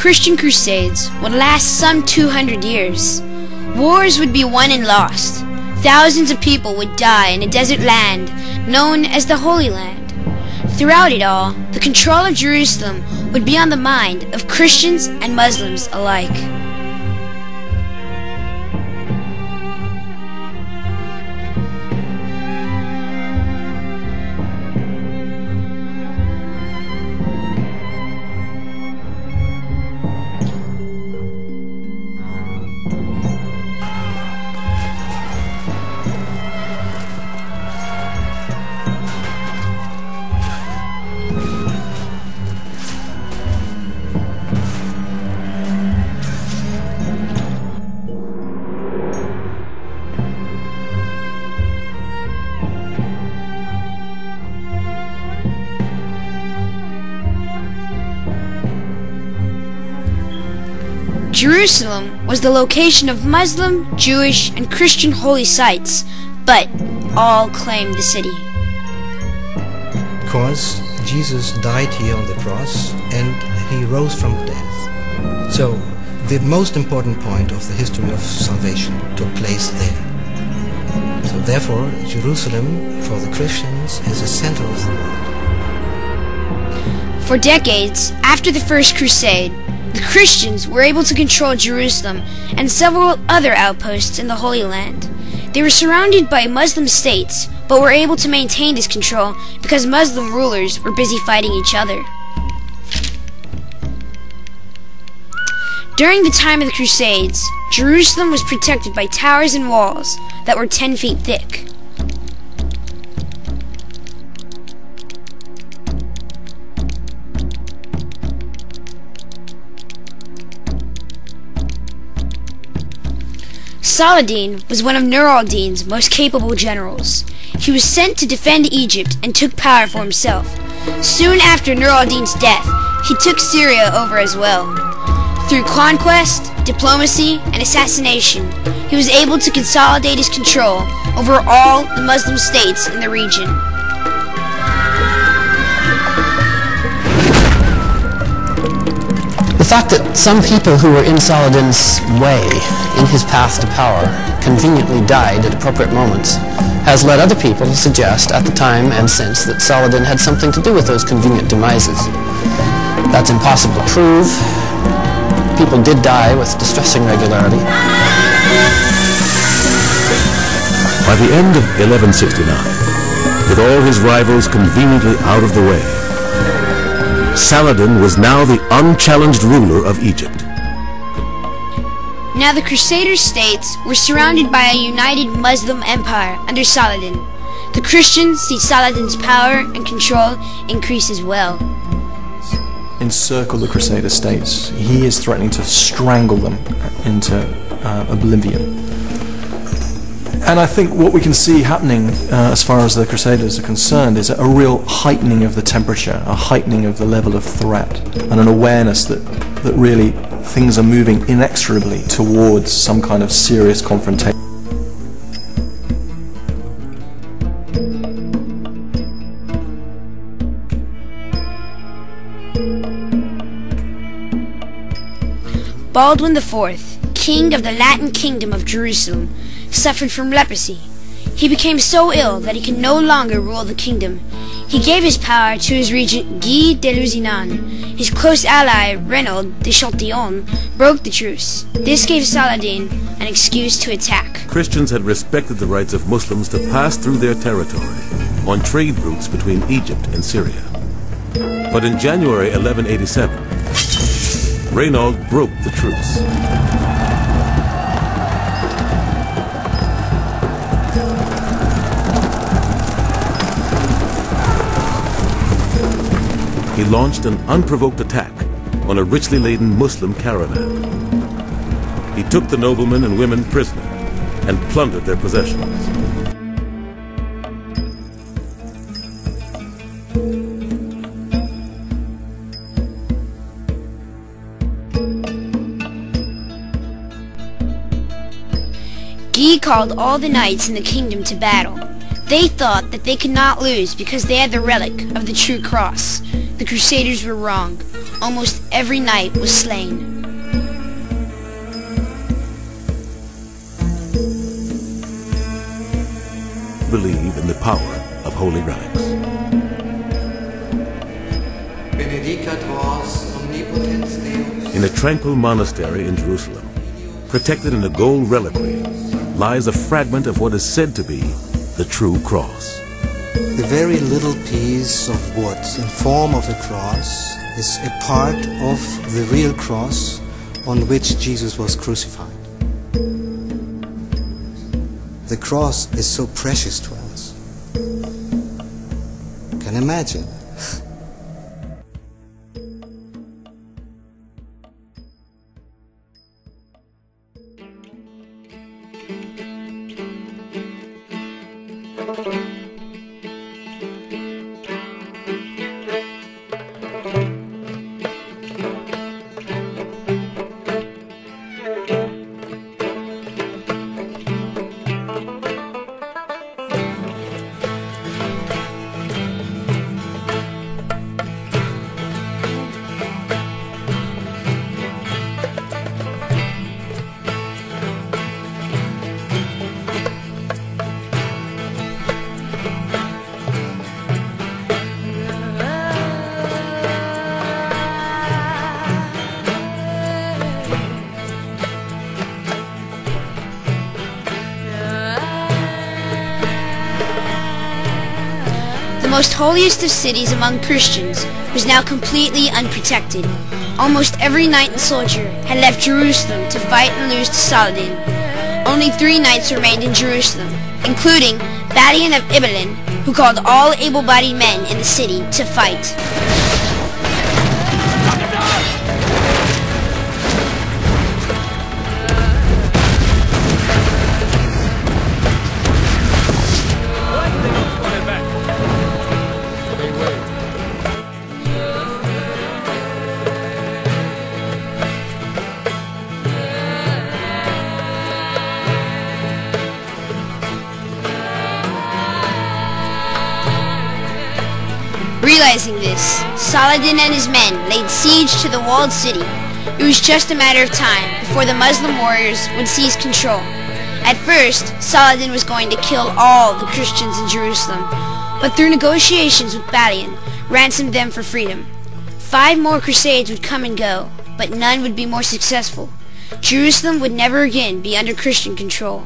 Christian crusades would last some 200 years. Wars would be won and lost. Thousands of people would die in a desert land known as the Holy Land. Throughout it all, the control of Jerusalem would be on the mind of Christians and Muslims alike. Jerusalem was the location of Muslim, Jewish, and Christian holy sites, but all claimed the city. Because Jesus died here on the cross and he rose from death. So the most important point of the history of salvation took place there. So therefore, Jerusalem for the Christians is the center of the world. For decades after the First Crusade, the Christians were able to control Jerusalem and several other outposts in the Holy Land. They were surrounded by Muslim states, but were able to maintain this control because Muslim rulers were busy fighting each other. During the time of the Crusades, Jerusalem was protected by towers and walls that were 10 feet thick. Saladin was one of Nur al-Din's most capable generals. He was sent to defend Egypt and took power for himself. Soon after Nur al-Din's death, he took Syria over as well. Through conquest, diplomacy, and assassination, he was able to consolidate his control over all the Muslim states in the region. The fact that some people who were in Saladin's way, in his path to power, conveniently died at appropriate moments, has led other people to suggest at the time and since that Saladin had something to do with those convenient demises. That's impossible to prove. People did die with distressing regularity. By the end of 1169, with all his rivals conveniently out of the way, Saladin was now the unchallenged ruler of Egypt. Now the Crusader states were surrounded by a united Muslim empire under Saladin. The Christians see Saladin's power and control increase as well. Encircle the Crusader states. He is threatening to strangle them into oblivion. And I think what we can see happening as far as the Crusaders are concerned is a real heightening of the temperature, a heightening of the level of threat, and an awareness that really things are moving inexorably towards some kind of serious confrontation. Baldwin IV, king of the Latin kingdom of Jerusalem, suffered from leprosy. He became so ill that he could no longer rule the kingdom. He gave his power to his regent Guy de Lusignan. His close ally Renaud de Chatillon broke the truce. This gave Saladin an excuse to attack. Christians had respected the rights of Muslims to pass through their territory on trade routes between Egypt and Syria. But in January 1187, Renaud broke the truce. He launched an unprovoked attack on a richly laden Muslim caravan. He took the noblemen and women prisoner and plundered their possessions. Guy called all the knights in the kingdom to battle. They thought that they could not lose because they had the relic of the true cross. The Crusaders were wrong. Almost every knight was slain. Believe in the power of holy relics. Benedicat vos omnipotens Deus. In a tranquil monastery in Jerusalem, protected in a gold reliquary, lies a fragment of what is said to be the true cross. The very little piece of wood in form of a cross is a part of the real cross on which Jesus was crucified. The cross is so precious to us. Can imagine. The most holiest of cities among Christians was now completely unprotected. Almost every knight and soldier had left Jerusalem to fight and lose to Saladin. Only 3 knights remained in Jerusalem, including Balian of Ibelin, who called all able-bodied men in the city to fight. Realizing this, Saladin and his men laid siege to the walled city. It was just a matter of time before the Muslim warriors would seize control. At first, Saladin was going to kill all the Christians in Jerusalem, but through negotiations with Balian, ransomed them for freedom. 5 more crusades would come and go, but none would be more successful. Jerusalem would never again be under Christian control.